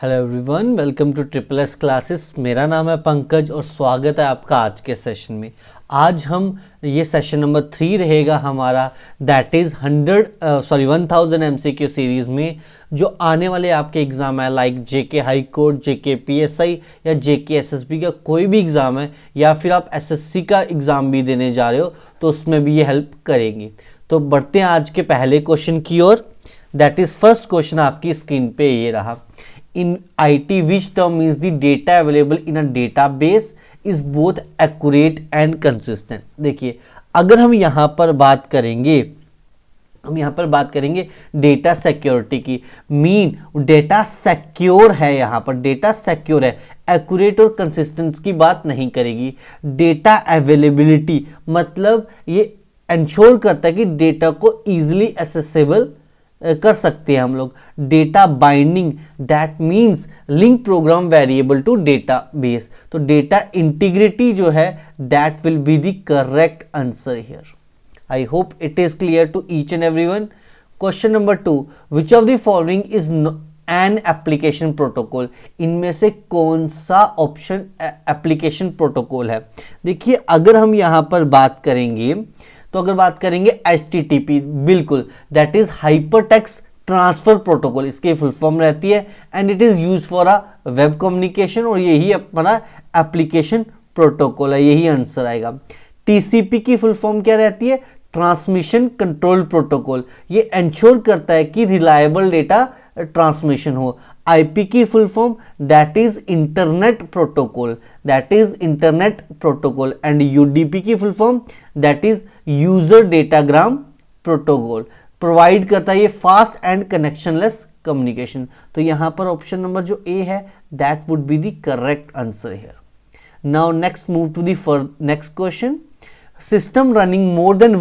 Hello everyone, welcome to triple S classes. मेरा नाम है पंकज और स्वागत है आपका आज के सेशन में। आज हम ये सेशन नंबर 3 रहेगा हमारा, दैट इज़ 1000 MCQ सीरीज़ में जो आने वाले आपके एग्ज़ाम है, लाइक जेके हाई कोर्ट, जेके पीएसआई या जेके एसएसबी का कोई भी एग्ज़ाम है, या फिर आप एसएससी का एग्ज़ाम भी देने जा रहे हो तो उसमें भी ये हेल्प करेंगी। तो बढ़ते हैं आज के पहले क्वेश्चन की ओर। दैट इज़ फर्स्ट क्वेश्चन आपकी स्क्रीन पे ये रहा। In IT, which term means the data available in a database is both accurate and consistent? देखिए, अगर हम यहाँ पर बात करेंगे डेटा सिक्योरिटी की, मीन डेटा सिक्योर है, यहाँ पर डेटा सिक्योर है, एक्यूरेट और कंसिस्टेंस की बात नहीं करेगी। डेटा अवेलेबिलिटी मतलब ये इंश्योर करता है कि डेटा को इजीली एक्सेसिबल कर सकते हैं हम लोग। Data binding that means link program variable to database. तो डेटा इंटीग्रिटी जो है that will be the correct answer here. I hope it is clear to each and everyone. Question number 2, which of the following is an application protocol? इनमें से कौन सा option application protocol है? देखिए, अगर हम यहां पर बात करेंगे तो अगर बात करेंगे HTTP, बिल्कुल, that is hypertext transfer protocol, इसकी फुल फॉर्म रहती है, and it is use for a web communication, और यही अपना एप्लीकेशन प्रोटोकॉल है, यही आंसर आएगा। TCP की फुल फॉर्म क्या रहती है? ट्रांसमिशन कंट्रोल प्रोटोकॉल, ये इंश्योर करता है कि रिलायबल डेटा ट्रांसमिशन हो। IP की full form that is internet protocol, and UDP की full form that is user datagram protocol, provide करता है ये फास्ट एंड कनेक्शनलेस कम्युनिकेशन। तो यहां पर ऑप्शन नंबर जो ए है that would be the correct answer here. Now next move to the next question. System running more than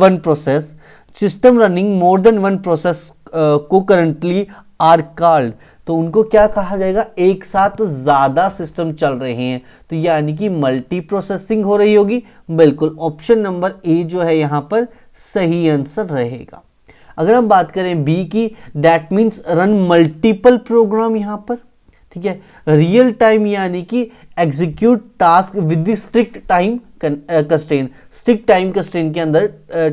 one process concurrently are called, तो उनको क्या कहा जाएगा? एक साथ ज्यादा सिस्टम चल रहे हैं, तो यानी कि मल्टी प्रोसेसिंग हो रही होगी। बिल्कुल, ऑप्शन नंबर ए जो है यहां पर सही आंसर रहेगा। अगर हम बात करें बी की, that means run multiple program यहां पर, ठीक है। रियल टाइम यानी कि execute task with strict time constraint, strict time constraint के अंदर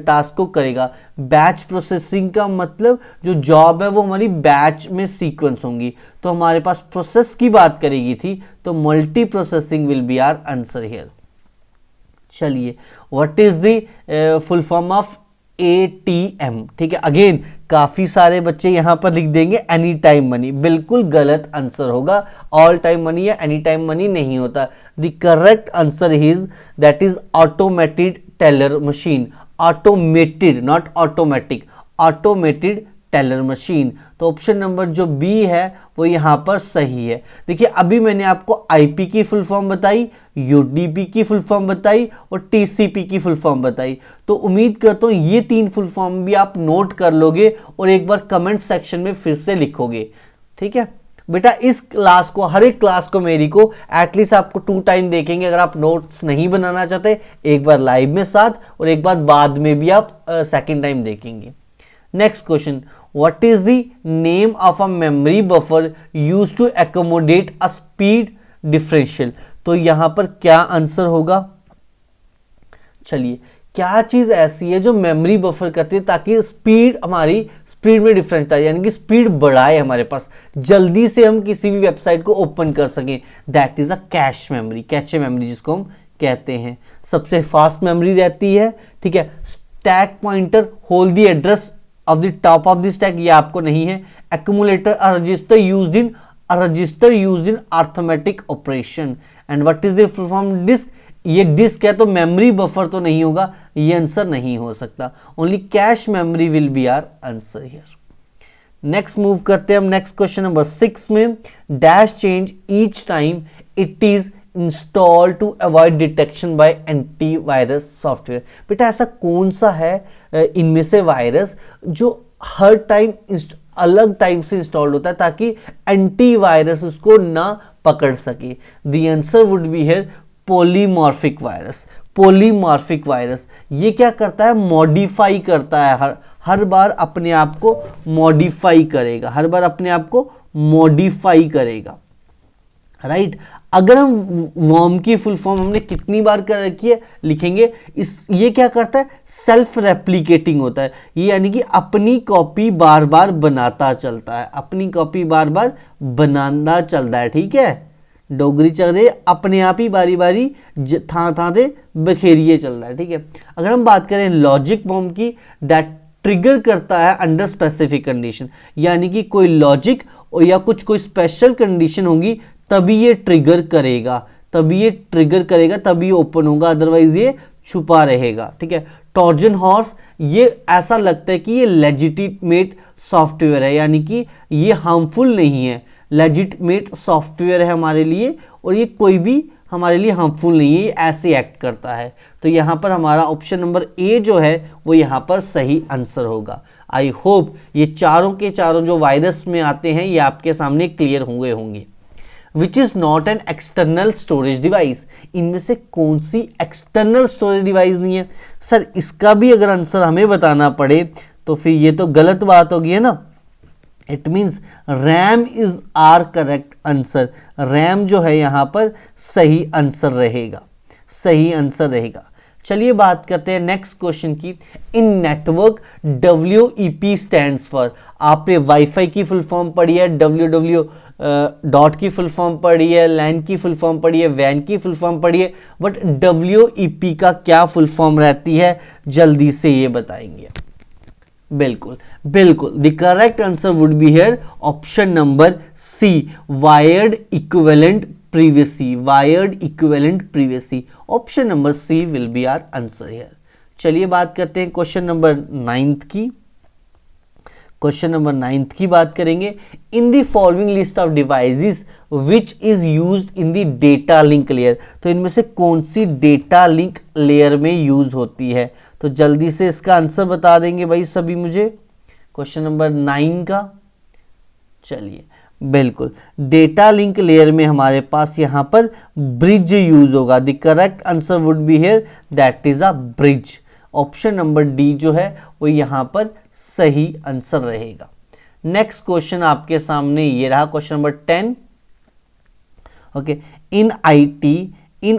टास्क को करेगा। बैच प्रोसेसिंग का मतलब जो जॉब है वो हमारी बैच में सीक्वेंस होंगी, तो हमारे पास प्रोसेस की बात करेगी थी, तो multi processing will be our answer here. चलिए, what is the full form of ATM? ठीक है, अगेन काफी सारे बच्चे यहां पर लिख देंगे एनी टाइम मनी, बिल्कुल गलत आंसर होगा। ऑल टाइम मनी या एनी टाइम मनी नहीं होता। The correct answer is that is automated teller machine, automated not automatic, automated teller machine. तो ऑप्शन नंबर जो बी है वो यहां पर सही है। देखिए, अभी मैंने आपको IP की फुल फॉर्म बताई, UDP की फुल फॉर्म बताई और TCP की फुल फॉर्म बताई, तो उम्मीद करता हूं ये 3 फुल फॉर्म भी आप नोट कर लोगे और एक बार कमेंट सेक्शन में फिर से लिखोगे। ठीक है बेटा, इस क्लास को, हर एक क्लास को मेरी को एटलीस्ट आपको 2 टाइम देखेंगे। अगर आप नोट्स नहीं बनाना चाहते, एक बार लाइव में साथ और एक बार बाद में भी आप सेकेंड टाइम देखेंगे। Next question, what is the name of a memory buffer used to accommodate a speed differential? तो यहां पर क्या आंसर होगा? चलिए, क्या चीज ऐसी है जो मेमोरी बफर करती है ताकि हमारी स्पीड में डिफरेंस आए, यानी कि स्पीड बढ़ाए, हमारे पास जल्दी से हम किसी भी वेबसाइट को ओपन कर सकें। That is a cache memory, cache memory जिसको हम कहते हैं। सबसे फास्ट मेमोरी रहती है, ठीक है। Stack pointer hold the address of the top of the stack, ये आपको नहीं है। Accumulator a register used in arithmetic operation. And what is the full form? Disk, ये डिस्क है तो मेमोरी बफर तो नहीं होगा, ये आंसर नहीं हो सकता। Only cache memory will be our answer here. Next move करते हैं हम नेक्स्ट क्वेश्चन नंबर 6 में। Dash change each time it is install to avoid detection by antivirus software. बेटा, ऐसा कौन सा है इनमें से वायरस जो हर टाइम अलग टाइम से इंस्टॉल होता है ताकि एंटीवायरस उसको ना पकड़ सके? The answer would be here polymorphic virus. Polymorphic virus ये क्या करता है? मॉडिफाई करता है, हर बार अपने आप को मॉडिफाई करेगा, हर बार अपने आप को मॉडिफाई करेगा। राइट अगर हम वर्म की फुल फॉर्म हमने कितनी बार कर रखी है लिखेंगे, इस ये क्या करता है, सेल्फ रेप्लिकेटिंग होता है, ये यानी कि अपनी कॉपी बार बार बनाता चलता है, अपनी कॉपी बार बार बनाना चलता है। ठीक है, डोगरी चल रही अपने आप ही बारी बारी था दे बखेरिए चल रहा है। ठीक है, अगर हम बात करें लॉजिक फॉर्म की, दैट ट्रिगर करता है अंडर स्पेसिफिक कंडीशन, यानी कि कोई लॉजिक या कोई स्पेशल कंडीशन होगी तभी ये ट्रिगर करेगा, तभी ओपन होगा, अदरवाइज ये छुपा रहेगा। ठीक है, ट्रोजन हॉर्स, ये ऐसा लगता है कि ये लेजिटिमेट सॉफ्टवेयर है, यानी कि ये हार्मफुल नहीं है, लेजिटिमेट सॉफ्टवेयर है हमारे लिए और ये कोई भी हमारे लिए हार्मफुल नहीं है, ये ऐसे एक्ट करता है। तो यहाँ पर हमारा ऑप्शन नंबर ए जो है वो यहाँ पर सही आंसर होगा। आई होप ये चारों के चारों जो वायरस में आते हैं ये आपके सामने क्लियर हुए होंगे। Which is not an external storage device, इनमें से कौन सी एक्सटर्नल स्टोरेज डिवाइस नहीं है? सर इसका भी अगर आंसर हमें बताना पड़े तो फिर ये तो गलत बात होगी, है ना। It means RAM is our correct answer, RAM जो है यहां पर सही आंसर रहेगा, सही आंसर रहेगा। चलिए बात करते हैं नेक्स्ट क्वेश्चन की। इन नेटवर्क WEP स्टैंड्स फॉर, आपने वाईफाई की फुल फॉर्म पढ़ी है, WW डॉट की फुल फॉर्म पढ़ी है, लैन की फुल फॉर्म पढ़ी है, वैन की फुल फॉर्म पढ़ी है, बट WEP का क्या फुल फॉर्म रहती है, जल्दी से ये बताएंगे। बिल्कुल बिल्कुल, the correct answer would be here option number C, wired equivalent privacy, wired equivalent privacy, option number C will be our answer here. चलिए बात करते हैं क्वेश्चन नंबर 9 की। क्वेश्चन नंबर 9 की बात करेंगे। In the following list of devices which is used in the data link layer, तो इनमें से कौन सी डेटा लिंक लेयर में यूज होती है? तो जल्दी से इसका आंसर बता देंगे भाई सभी मुझे, क्वेश्चन नंबर 9 का। चलिए बिल्कुल, डेटा लिंक लेयर में हमारे पास यहां पर ब्रिज यूज होगा। The correct answer would be here that is a bridge, option number D जो है वो यहां पर सही आंसर रहेगा। नेक्स्ट क्वेश्चन आपके सामने ये रहा, question number 10। Okay, in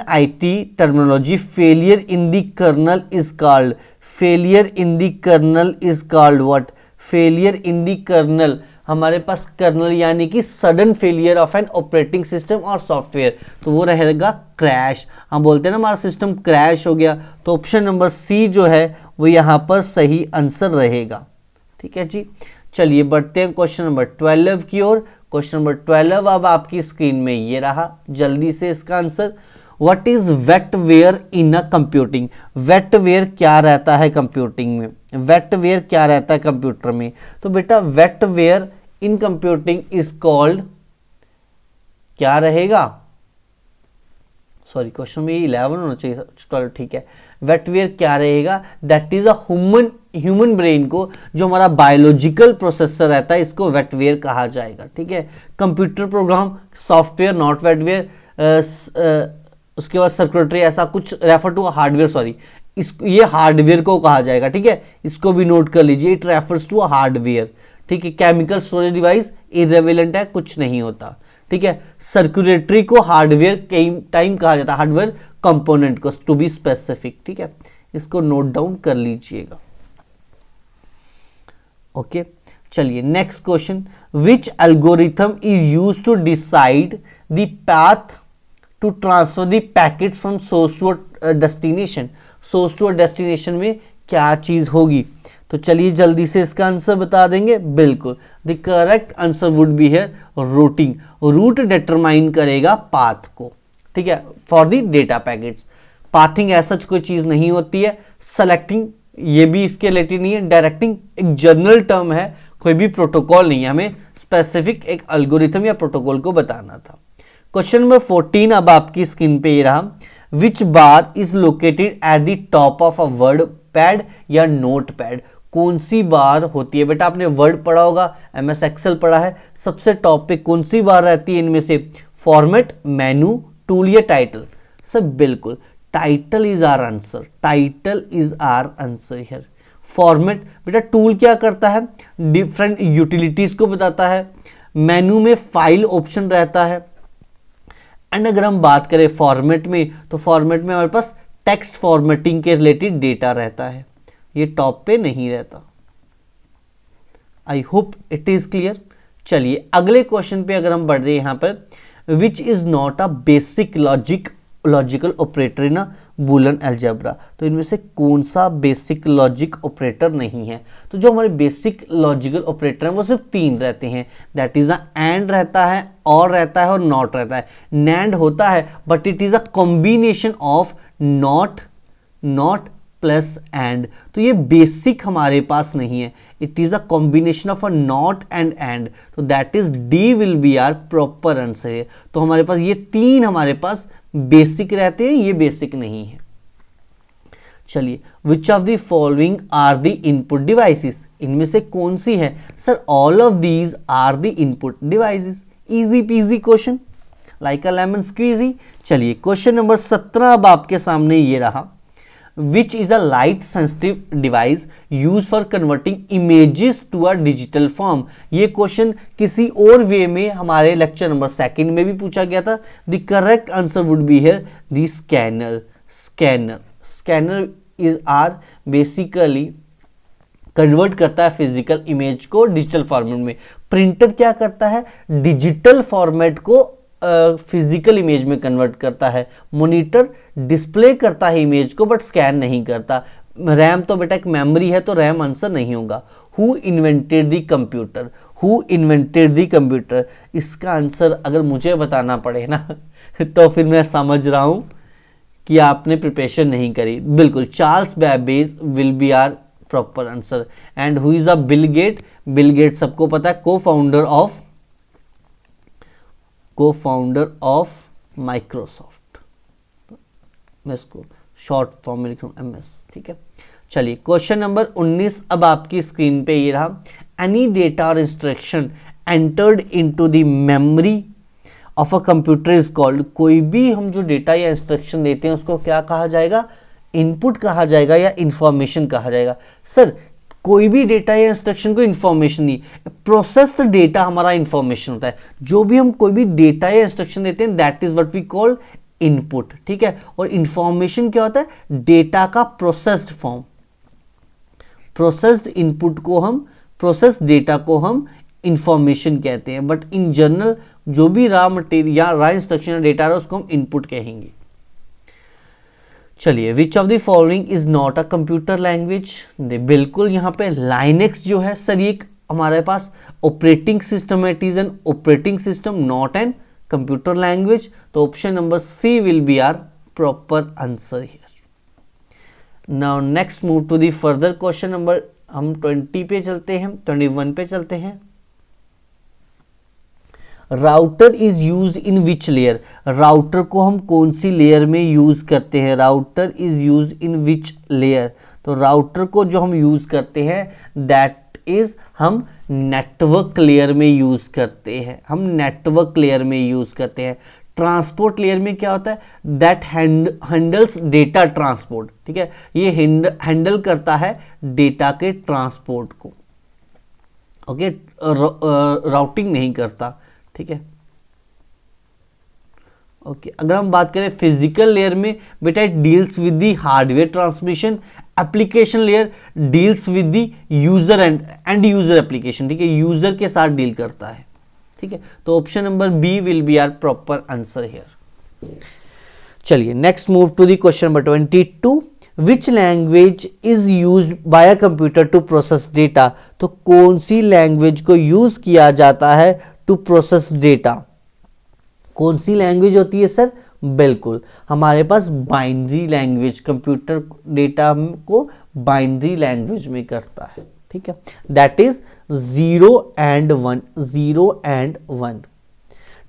IT terminology failure in the kernel is called, failure in the kernel is called what? Failure in the kernel, हमारे पास कर्नल यानी कि sudden failure of an operating system और software, तो वो रहेगा crash. हम बोलते हैं ना हमारा सिस्टम क्रैश हो गया, तो ऑप्शन नंबर सी जो है वो यहाँ पर सही आंसर रहेगा। ठीक है जी, चलिए बढ़ते हैं क्वेश्चन नंबर 12 की ओर। क्वेश्चन नंबर 12 अब आपकी स्क्रीन में ये रहा, जल्दी से इसका answer. What is wetware in a computing, wetware क्या रहता है कंप्यूटिंग में, वेटवेयर क्या रहता है कंप्यूटर में? तो बेटा वेटवेयर इन कंप्यूटिंग इज कॉल्ड, क्या रहेगा? सॉरी क्वेश्चन में 11 होना चाहिए, 12 ठीक है। वेटवेयर क्या रहेगा? That is a human brain को, जो हमारा बायोलॉजिकल प्रोसेसर रहता है, इसको वेटवेयर कहा जाएगा। ठीक है, कंप्यूटर प्रोग्राम सॉफ्टवेयर नॉट वेटवेयर, उसके बाद सर्कुलेटरी ऐसा कुछ रेफर टू हार्डवेयर, सॉरी ये हार्डवेयर को कहा जाएगा। ठीक है, इसको भी नोट कर लीजिए, इट रेफर्स टू हार्डवेयर। ठीक है, केमिकल स्टोरेज डिवाइस इररिलेवेंट है, कुछ नहीं होता। ठीक है, सर्कुलेटरी को हार्डवेयर कई टाइम कहा जाता है, हार्डवेयर कंपोनेंट को, टू बी स्पेसिफिक। ठीक है, इसको नोट डाउन कर लीजिएगा। ओके, चलिए next question. Which algorithm is used to decide the path to transfer the packets from source to destination, source to destination में क्या चीज होगी? तो चलिए जल्दी से इसका आंसर बता देंगे। बिल्कुल, the correct answer would be here routing, route determine करेगा पाथ को। ठीक है, for the data packets. Pathing ऐसा कोई चीज नहीं होती है, सेलेक्टिंग ये भी इसके रिलेटेड नहीं है, डायरेक्टिंग एक जनरल टर्म है, कोई भी प्रोटोकॉल नहीं है, हमें स्पेसिफिक एक एल्गोरिथम या प्रोटोकॉल को बताना था। क्वेश्चन नंबर 14 अब आपकी स्क्रीन पे ये रहा। Which bar is located at the top of a word pad या नोट पैड, कौन सी बार होती है? बेटा आपने वर्ड पढ़ा होगा, MS एक्सेल पढ़ा है, सबसे टॉप पे कौन सी बार रहती है इनमें से? फॉर्मेट, मेनू, टूल या टाइटल? सब बिल्कुल, title is our answer, title is our answer here. Format, बेटा टूल क्या करता है? डिफरेंट यूटिलिटीज को बताता है। मेनू में फाइल ऑप्शन रहता है। एंड अगर हम बात करें फॉर्मेट में, तो फॉर्मेट में हमारे पास टेक्स्ट फॉर्मेटिंग के रिलेटेड डेटा रहता है, ये टॉप पे नहीं रहता। आई होप इट इज क्लियर। चलिए अगले क्वेश्चन पे अगर हम बढ़ रहे हैं यहाँ पर, which is not a basic logical operator in Boolean algebra, तो इनमें से कौन सा बेसिक लॉजिक ऑपरेटर नहीं है? तो जो हमारे बेसिक लॉजिकल ऑपरेटर हैं वो सिर्फ 3 रहते हैं, दैट इज अ एंड रहता है, और रहता है, और नॉट रहता है। नैंड होता है but it is a combination of NOT plus AND, तो ये बेसिक हमारे पास नहीं है, it is a combination of a NOT AND, तो that is D will be our proper answer है। तो हमारे पास ये 3 हमारे पास बेसिक रहते हैं, ये बेसिक नहीं है। चलिए, which of the following are the input devices, इनमें से कौन सी है? Sir all of these are the input devices. Easy peasy question, like a lemon squeezy. चलिए क्वेश्चन नंबर 17 अब आपके सामने ये रहा, which is a light sensitive device used for converting images to a digital form। ये question किसी और वे में हमारे लेक्चर नंबर 2 में भी पूछा गया था। The correct answer would be here the scanner is are basically convert करता है फिजिकल इमेज को डिजिटल फॉर्मेट में। प्रिंटर क्या करता है? डिजिटल फॉर्मेट को फिजिकल इमेज में कन्वर्ट करता है। मॉनिटर डिस्प्ले करता है इमेज को बट स्कैन नहीं करता। रैम तो बेटा एक मेमोरी है, तो रैम आंसर नहीं होगा। Who invented the computer, who invented the computer, इसका आंसर अगर मुझे बताना पड़े ना तो फिर मैं समझ रहा हूं कि आपने प्रिपरेशन नहीं करी। बिल्कुल, Charles Babbage will be our proper answer. And who is a Bill Gates? Bill Gates सबको पता है, को फाउंडर ऑफ माइक्रोसॉफ्ट। मैं इसको शॉर्ट फॉर्म में लिख रहा हूं MS, ठीक है। चलिए क्वेश्चन नंबर 19 अब आपकी स्क्रीन पे ये रहा, एनी डेटा और instruction entered into the memory of a computer is called. कोई भी हम जो डेटा या इंस्ट्रक्शन देते हैं उसको क्या कहा जाएगा? इनपुट कहा जाएगा या इंफॉर्मेशन कहा जाएगा? सर कोई भी डेटा या इंस्ट्रक्शन को इंफॉर्मेशन नहीं, प्रोसेस्ड डेटा हमारा इंफॉर्मेशन होता है। जो भी हम कोई भी डेटा या इंस्ट्रक्शन देते हैं that is what we call input, ठीक है। और इंफॉर्मेशन क्या होता है? डेटा का प्रोसेस्ड फॉर्म। प्रोसेस्ड इनपुट को हम, प्रोसेस्ड डेटा को हम इंफॉर्मेशन कहते हैं, बट इन जनरल जो भी रॉ मटेरियल या रॉ इंस्ट्रक्शन डेटा है उसको हम इनपुट कहेंगे। चलिए, which of the following is not a computer language? बिल्कुल यहाँ पे लाइनेक्स जो है सर ये हमारे पास ऑपरेटिंग सिस्टम है, it is an operating system not an computer language. तो option number C will be our proper answer here. Now next move to the further question number, हम 20 पे चलते हैं, 21 पे चलते हैं। Router is use in which layer? Router को हम कौन सी लेयर में यूज करते हैं? Router is use in which layer? तो राउटर को जो हम यूज करते हैं दैट इज हम नेटवर्क लेयर में यूज करते हैं, हम नेटवर्क लेयर में यूज करते हैं। ट्रांसपोर्ट लेयर में क्या होता है? दैट हैंडल्स डेटा ट्रांसपोर्ट, ठीक है, ये हैंडल करता है डेटा के ट्रांसपोर्ट को, ओके, राउटिंग नहीं करता, ठीक है, ओके। अगर हम बात करें फिजिकल लेयर में, बेटा it deals with the hardware transmission. Application layer deals with the user and user application, ठीक है, यूजर के साथ डील करता है, ठीक है। तो option number B will be our proper answer here. चलिए next move to the question number 22, which language is used by a computer to process data? तो कौन सी लैंग्वेज को यूज किया जाता है टू प्रोसेस डेटा? कौन सी लैंग्वेज होती है सर? बिल्कुल हमारे पास बाइनरी लैंग्वेज, कंप्यूटर डेटा को बाइनरी लैंग्वेज में करता है, ठीक है, that is 0 and 1, 0 and 1।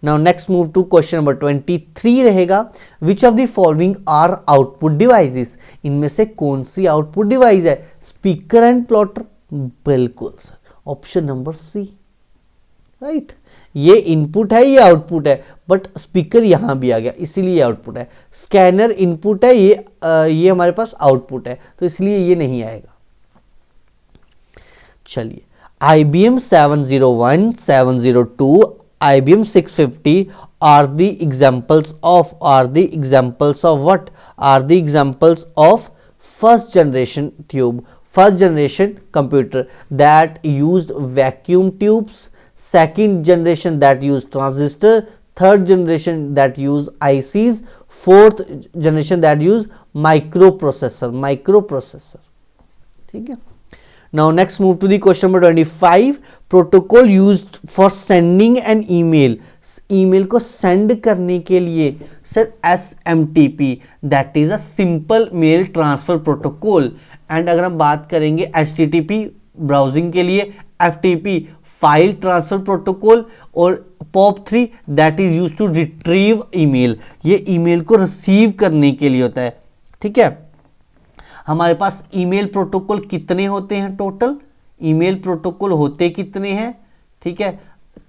Now next move to question number 23 रहेगा, which of the following are output devices? इनमें से कौन सी आउटपुट डिवाइस है? स्पीकर एंड प्लॉटर, बिल्कुल sir, option number C, right. ये इनपुट है, ये आउटपुट है, बट स्पीकर यहां भी आ गया इसीलिए आउटपुट है। स्कैनर इनपुट है, ये हमारे पास आउटपुट है, तो इसलिए ये नहीं आएगा। चलिए IBM 701, 702, IBM 650 are the examples of what? Are the examples of first generation tube, first generation computer that used vacuum tubes, second generation that used transistor, third generation that use ICs, fourth generation that use microprocessor. ठीक है. Now next move to the question number 25. Protocol used for sending an email. Email को send करने के लिए sir SMTP, that is a simple mail transfer protocol. And अगर हम बात करेंगे HTTP ब्राउजिंग के लिए, FTP फाइल ट्रांसफर प्रोटोकॉल, और POP3 that is used to retrieve email. ये ईमेल को रिसीव करने के लिए होता है. ठीक है. हमारे पास ईमेल प्रोटोकॉल कितने होते हैं टोटल? ईमेल प्रोटोकॉल होते कितने हैं? ठीक है,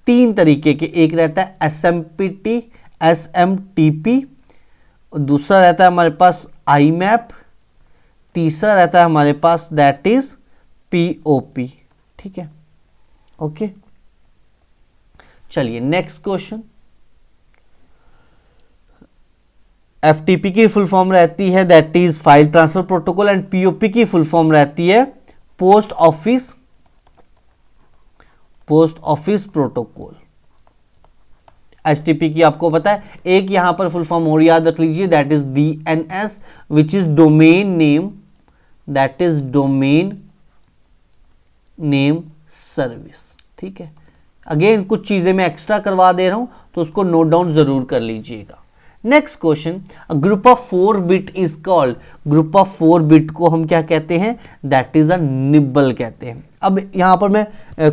तीन तरीके के. एक रहता है SMTP, दूसरा रहता है हमारे पास IMAP, तीसरा रहता है हमारे पास दैट इज POP. ठीक है, ओके. चलिए नेक्स्ट क्वेश्चन. FTP की फुल फॉर्म रहती है that is file transfer protocol, and POP की फुल फॉर्म रहती है पोस्ट ऑफिस प्रोटोकॉल. HTTP की आपको पता है, एक यहां पर फुल फॉर्म और याद रख लीजिए that is DNS which is domain name, that is domain name service. ठीक है, अगेन कुछ चीजें मैं एक्स्ट्रा करवा दे रहा हूं तो उसको नोट डाउन जरूर कर लीजिएगा. Next question. Group of 4 bit is called. Group of 4 bit को हम क्या कहते हैं? दैट इज अ निबल कहते हैं. अब यहां पर मैं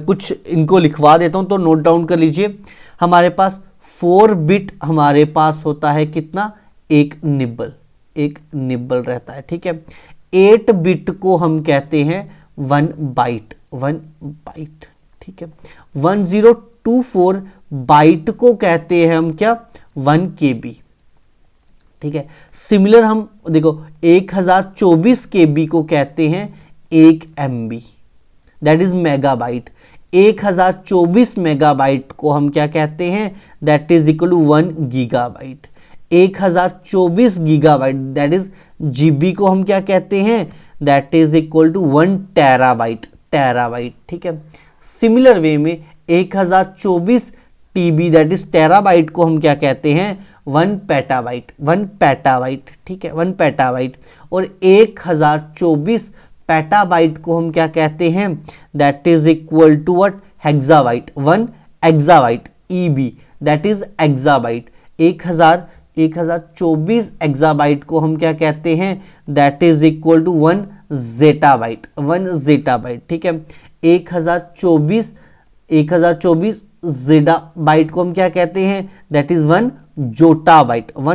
कुछ इनको लिखवा देता हूं तो नोट डाउन कर लीजिए. हमारे पास 4 बिट हमारे पास होता है कितना? एक निबल रहता है. ठीक है. 8 बिट को हम कहते हैं 1 बाइट. ठीक है. 1024 बाइट को कहते हैं हम क्या? 1 KB. ठीक है. सिमिलर हम देखो 1024 KB को कहते हैं 1 MB, that is megabyte. 1024 megabyte को हम क्या कहते हैं? That is equal to 1 gigabyte. 1024 gigabyte that is GB को हम क्या कहते हैं? That is equal to 1 terabyte. ठीक है. सिमिलर वे में 1024 TB दैट इज टेराबाइट को हम क्या कहते हैं? 1 पेटाबाइट. ठीक है, 1 पेटाबाइट. और 1024 पेटाबाइट को हम क्या कहते हैं? That is equal to what? Hexabyte. 1 exabyte. EB that is exabyte. 1024 exabyte को हम क्या कहते हैं? That is equal to 1 zettabyte. ठीक है. 1024 जेटाबाइट को हम क्या कहते हैं? That is 1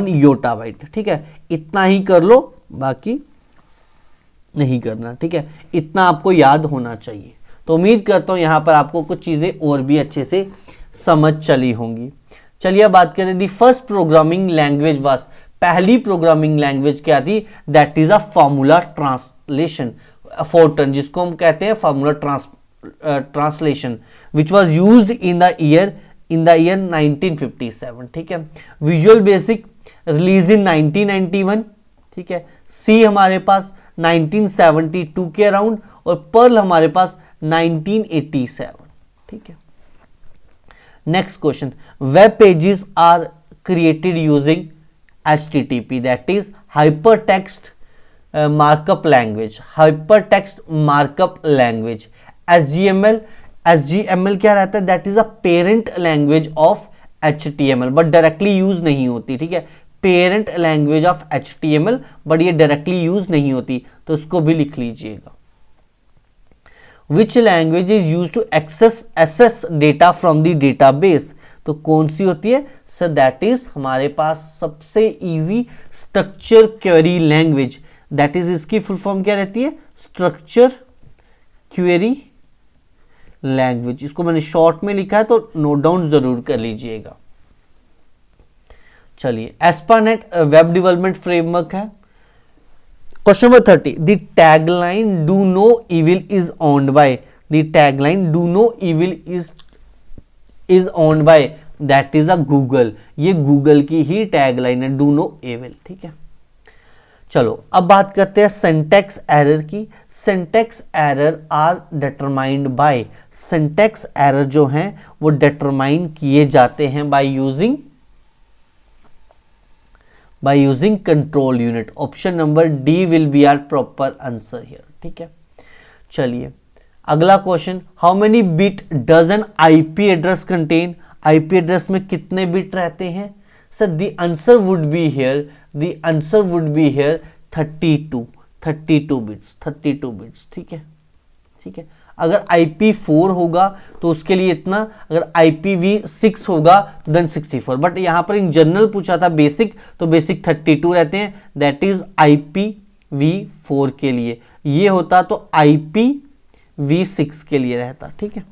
yottabyte. ठीक है, इतना ही कर लो, बाकी नहीं करना. ठीक है, इतना आपको याद होना चाहिए. तो उम्मीद करता हूं यहां पर आपको कुछ चीजें और भी अच्छे से समझ चली होंगी. चलिए अब बात करें the first programming language was. पहली प्रोग्रामिंग लैंग्वेज क्या थी? That is a formula translation, Fortran, जिसको हम कहते हैं formula translation, which was used in the year 1957. ठीक है. विजुअल बेसिक रिलीज इन 1991. ठीक है. सी हमारे पास 1972 के अराउंड, और पर्ल हमारे पास 1987. ठीक है. Next question. Web pages are created using HTTP, that is hypertext markup language. SGML क्या रहता है? That is a parent language of HTML, but directly use नहीं होती. ठीक है, parent language of HTML, but ये डायरेक्टली यूज नहीं होती, तो उसको भी लिख लीजिएगा. Which language is use to access data from the database. तो कौन सी होती है सर? दैट इज हमारे पास सबसे easy structure query language. That is, इसकी फुल फॉर्म क्या रहती है? Structure query language. इसको मैंने शॉर्ट में लिखा है तो नोट डाउन जरूर कर लीजिएगा. चलिए, एस्पानेट वेब डेवलपमेंट फ्रेमवर्क है. Question number 30. The tagline do no evil is owned by. The tagline do no evil is owned by that is a Google. ये गूगल की ही टैगलाइन है, डू नो एविल। ठीक है, चलो अब बात करते हैं सिंटैक्स एरर की। Syntax error are determined by, syntax error जो हैं वो डिटरमाइन किए जाते हैं by using control unit. Option number D will be our proper answer here. ठीक है, चलिए अगला question, how many bit does an IP address contain? IP address में कितने बिट रहते हैं? Sir the answer would be here 32 bits. ठीक है, ठीक है। अगर IP4 होगा तो उसके लिए इतना, अगर IPv6 होगा तो देन 64, बट यहां पर इन जनरल पूछा था बेसिक, तो बेसिक 32 रहते हैं, दैट इज IPv4 के लिए। ये होता तो IPv6 के लिए रहता। ठीक है,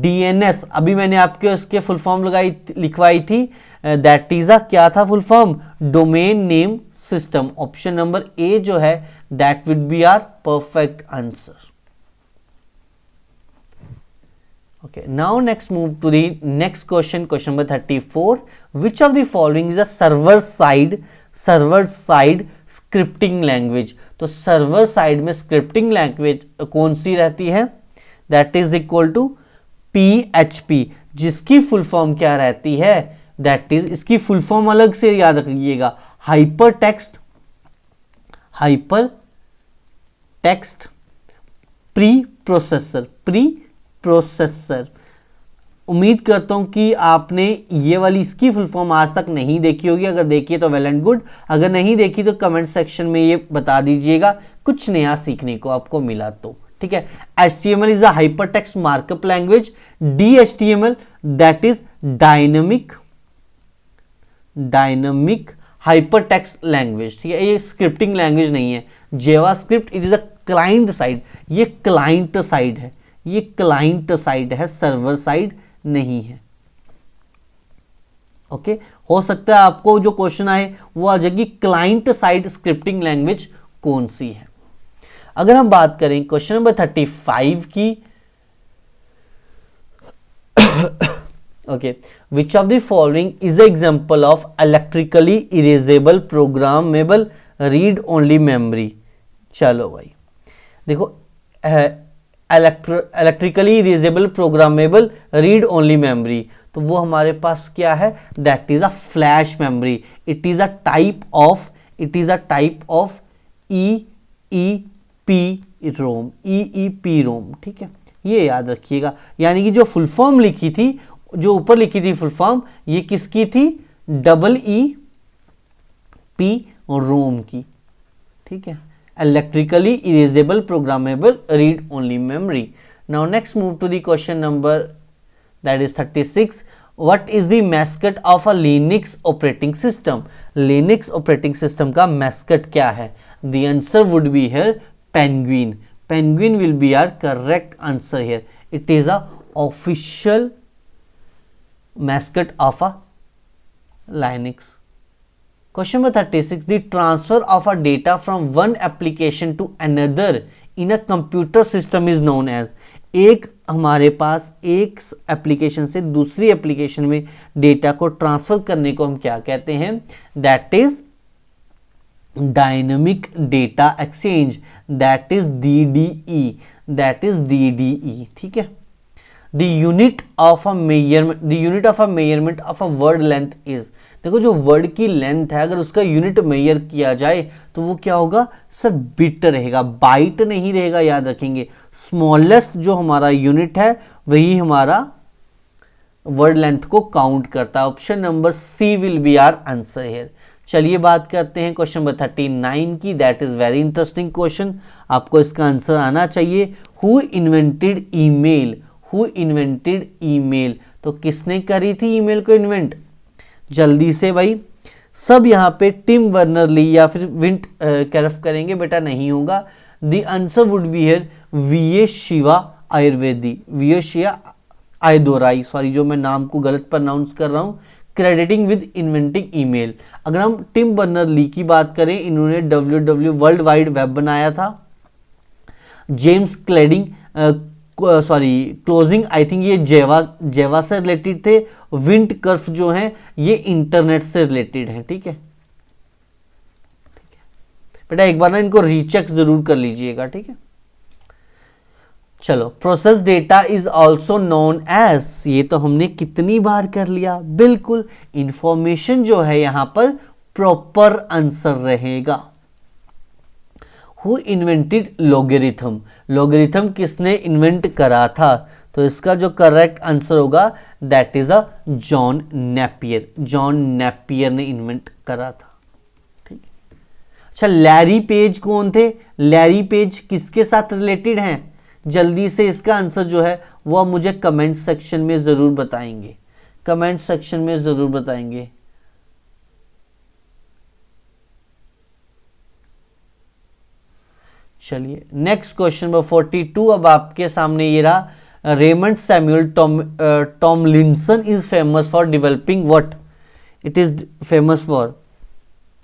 DNS अभी मैंने आपके उसके फुल फॉर्म लिखवाई थी, दैट इज क्या था full form? Domain name system. Option number A जो है that would be our perfect answer. Okay, now next move to the next question, question number 34. Which of the following is a server side scripting language? तो server side में scripting language कौन सी रहती है? That is equal to PHP, जिसकी full form क्या रहती है? दैट इज, इसकी फुल फॉर्म अलग से याद रखिएगा, हाइपर टेक्स्ट प्री प्रोसेसर। उम्मीद करता हूं कि आपने ये वाली इसकी फुल फॉर्म आज तक नहीं देखी होगी। अगर देखी है तो वेल एंड गुड, अगर नहीं देखी तो कमेंट सेक्शन में ये बता दीजिएगा, कुछ नया सीखने को आपको मिला तो। ठीक है, HTML is a hyper text markup language. DHTML that is dynamic hyper text language. ठीक है, ये स्क्रिप्टिंग लैंग्वेज नहीं है। JavaScript it is a client side, ये क्लाइंट साइड है, सर्वर साइड नहीं है। ओके, हो सकता है आपको जो क्वेश्चन आए वो आ जाएगी क्लाइंट साइड स्क्रिप्टिंग लैंग्वेज कौन सी है। अगर हम बात करें क्वेश्चन नंबर 35 की, okay, which of the following is a example of electrically erasable programmable read only memory? चलो भाई देखो, electrically erasable programmable read only memory, तो वो हमारे पास क्या है? That is a flash memory. It is a type of EEPROM। ठीक है, ये याद रखिएगा। यानी कि जो फुल फॉर्म लिखी थी, जो ऊपर लिखी थी फुल फॉर्म, ये किसकी थी? EEPROM की। ठीक है, electrically erasable programmable read only memory. Now next move to the question number that is 36. What is the mascot of a Linux operating system? Linux operating system का mascot क्या है? The answer would be here penguin. Penguin will be our correct answer here. It is a official mascot of a Linux. Question number 36. The transfer of a data from one application to another in a computer system is known as. एक हमारे पास एक application से दूसरी application में data को transfer करने को हम क्या कहते हैं? That is dynamic data exchange, that is DDE। ठीक है, The unit of a measurement of a word length is. देखो जो वर्ड की लेंथ है, अगर उसका यूनिट मेजर किया जाए तो वो क्या होगा? सर बिट रहेगा, बाइट नहीं रहेगा, याद रखेंगे। स्मॉलेस्ट जो हमारा यूनिट है वही हमारा वर्ड लेंथ को काउंट करता है। Option number C will be our answer here. चलिए बात करते हैं क्वेश्चन नंबर 39 की। That is very interesting question, आपको इसका आंसर आना चाहिए। Who invented email? तो किसने करी थी ईमेल को इन्वेंट? जल्दी से भाई, सब यहाँ पे टिम बर्नर ली या फिर विंट कैरफ करेंगे, बेटा नहीं होगा। The answer would be here VA Shiva Ayyadurai, sorry जो मैं नाम को गलत प्रोनाउंस कर रहा हूँ, क्रेडिटिंग विद इन्वेंटिंग ईमेल। अगर हम टिम बर्नर ली की बात करें, इन्होंने WWW वर्ल्ड वाइड वेब बनाया था। जेम्स क्लोजिंग आई थिंक ये जेवा से रिलेटेड थे। विंड कर्व जो हैं ये इंटरनेट से रिलेटेड हैं। ठीक है बेटा, एक बार ना इनको रीचेक जरूर कर लीजिएगा। ठीक है, चलो, process data is also known as, ये तो हमने कितनी बार कर लिया। बिल्कुल, इंफॉर्मेशन जो है यहां पर प्रॉपर आंसर रहेगा। हु इन्वेंटेड लॉगरिथम, लॉगरिथम किसने इन्वेंट करा था? तो इसका जो करेक्ट आंसर होगा that is a John Napier. John Napier ने इन्वेंट करा था। ठीक, अच्छा, लैरी पेज कौन थे? लैरी पेज किसके साथ रिलेटेड हैं? जल्दी से इसका आंसर जो है वो आप मुझे कमेंट सेक्शन में जरूर बताएंगे। कमेंट सेक्शन में जरूर बताएंगे। चलिए, नेक्स्ट क्वेश्चन नंबर 42 अब आपके सामने ये रहा। Raymond Samuel Tomlinson is famous for developing what? It is famous for,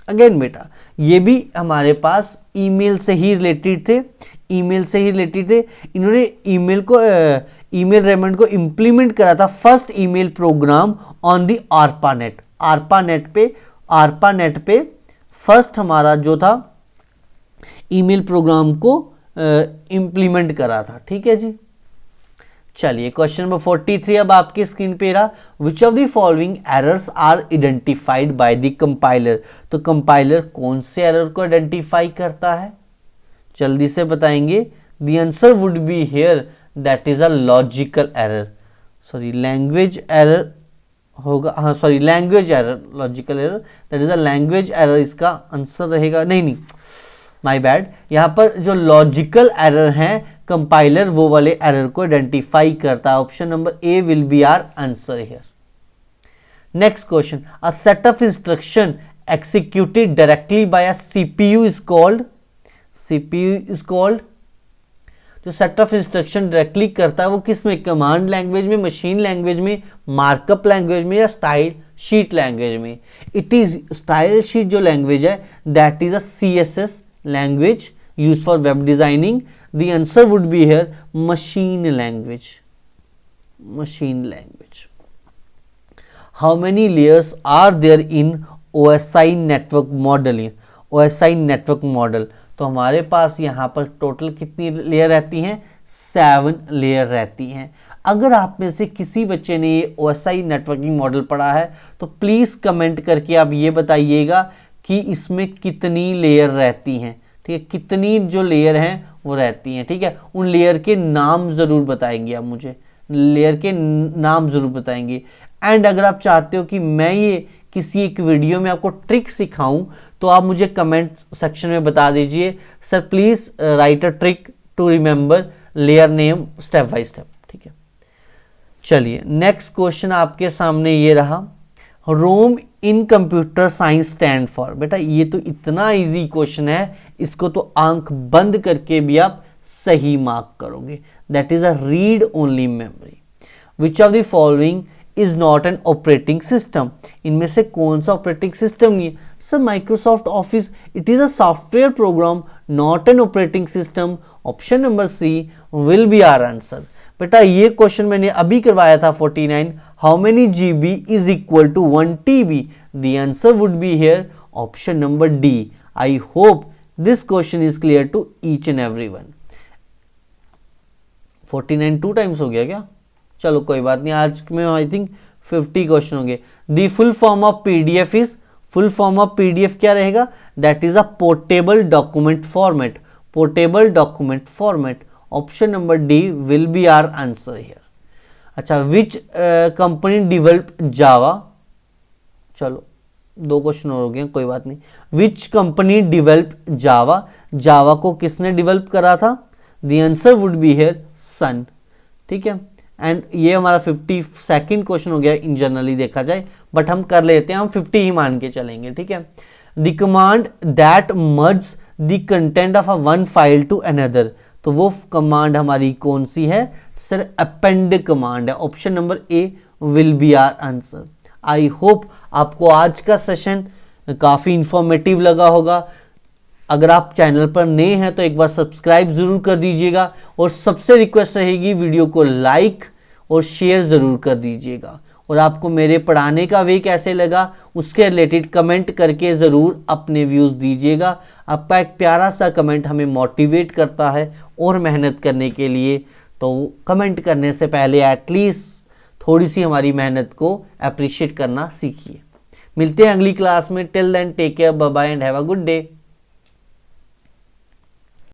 again बेटा ये भी हमारे पास ईमेल से ही रिलेटेड थे। ईमेल से ही रिलेटेड थे। इन्होंने ईमेल रेमंड को इंप्लीमेंट करा था first email program on the ARPANET. ARPANET पे फर्स्ट हमारा जो था ईमेल प्रोग्राम को इंप्लीमेंट करा था। ठीक है जी, चलिए क्वेश्चन नंबर 43 अब आपकी स्क्रीन पे रहा। Which of the following errors are identified by the compiler? तो कंपाइलर कौन से एरर को आइडेंटिफाई करता है? जल्दी से बताएंगे। The answer would be here that is a logical error, sorry language error होगा। हाँ sorry, language error, logical error that is a language error इसका आंसर रहेगा। नहीं, माय बैड, यहाँ पर जो लॉजिकल एरर हैं कंपाइलर वो वाले एरर को आइडेंटिफाई करता है। Option number A will be our answer here. Next question, a set of instruction executed directly by a CPU is called. CPU is called, जो सेट ऑफ इंस्ट्रक्शन डायरेक्टली करता है वो किस में? कमांड लैंग्वेज में, machine language में, markup language में या स्टाइल शीट लैंग्वेज में? इट इज स्टाइल शीट जो लैंग्वेज है that is a CSS language used for web designing. The answer would be here machine language. Machine language. How many layers are there in OSI network model? OSI network model, तो हमारे पास यहाँ पर total कितनी layer रहती हैं? 7 layer रहती हैं। अगर आप में से किसी बच्चे ने ये OSI नेटवर्किंग मॉडल पढ़ा है तो प्लीज कमेंट करके आप ये बताइएगा कि इसमें कितनी लेयर रहती हैं। ठीक है, कितनी जो लेयर हैं वो रहती हैं। ठीक है, उन लेयर के नाम जरूर बताएंगे आप मुझे, लेयर के नाम जरूर बताएंगे। एंड अगर आप चाहते हो कि मैं ये किसी एक वीडियो में आपको ट्रिक सिखाऊं तो आप मुझे कमेंट सेक्शन में बता दीजिए, sir please write a trick to remember layer name step by step. ठीक है, चलिए नेक्स्ट क्वेश्चन आपके सामने ये रहा। ROM in computer science stand for. बेटा ये तो इतना इजी क्वेश्चन है, इसको तो आंख बंद करके भी आप सही मार्क करोगे। That is a read only memory. Which of the following is not an operating system? इनमें से कौन सा ऑपरेटिंग सिस्टम नहीं है? Sir Microsoft Office, it is a software program not an operating system. Option number C will be our answer. बेटा ये question मैंने अभी करवाया था 49। How many GB is equal to 1 TB? The answer would be here option number D. I hope this question is clear to each and everyone. 49 2 times हो गया क्या? चलो कोई बात नहीं, आज में आई थिंक 50 क्वेश्चन होंगे। The full form of PDF is, full form of PDF क्या रहेगा? That is a portable document format. Portable document format. Option number D will be our answer here. अच्छा, विच कंपनी डिवेल्प जावा? चलो 2 question और हो गए, कोई बात नहीं। विच कंपनी डिवेल्प जावा? जावा को किसने डिवेल्प करा था? The answer would be here Sun. ठीक है, एंड ये हमारा 52nd क्वेश्चन हो गया इन जनरली देखा जाए, बट हम कर लेते हैं, हम 50 ही मान के चलेंगे। ठीक है, the command that merge the content of a one file to another, तो वो कमांड हमारी कौन सी है? सर अपेंड कमांड है। Option number A will be our answer. I hope आपको आज का सेशन काफी इंफॉर्मेटिव लगा होगा। अगर आप चैनल पर नए हैं तो एक बार सब्सक्राइब ज़रूर कर दीजिएगा, और सबसे रिक्वेस्ट रहेगी वीडियो को लाइक और शेयर ज़रूर कर दीजिएगा। और आपको मेरे पढ़ाने का वे कैसे लगा उसके रिलेटेड कमेंट करके ज़रूर अपने व्यूज़ दीजिएगा। आपका एक प्यारा सा कमेंट हमें मोटिवेट करता है और मेहनत करने के लिए, तो कमेंट करने से पहले एटलीस्ट थोड़ी सी हमारी मेहनत को अप्रिशिएट करना सीखिए। मिलते हैं अगली क्लास में। Till then take care, bye bye and have a good day.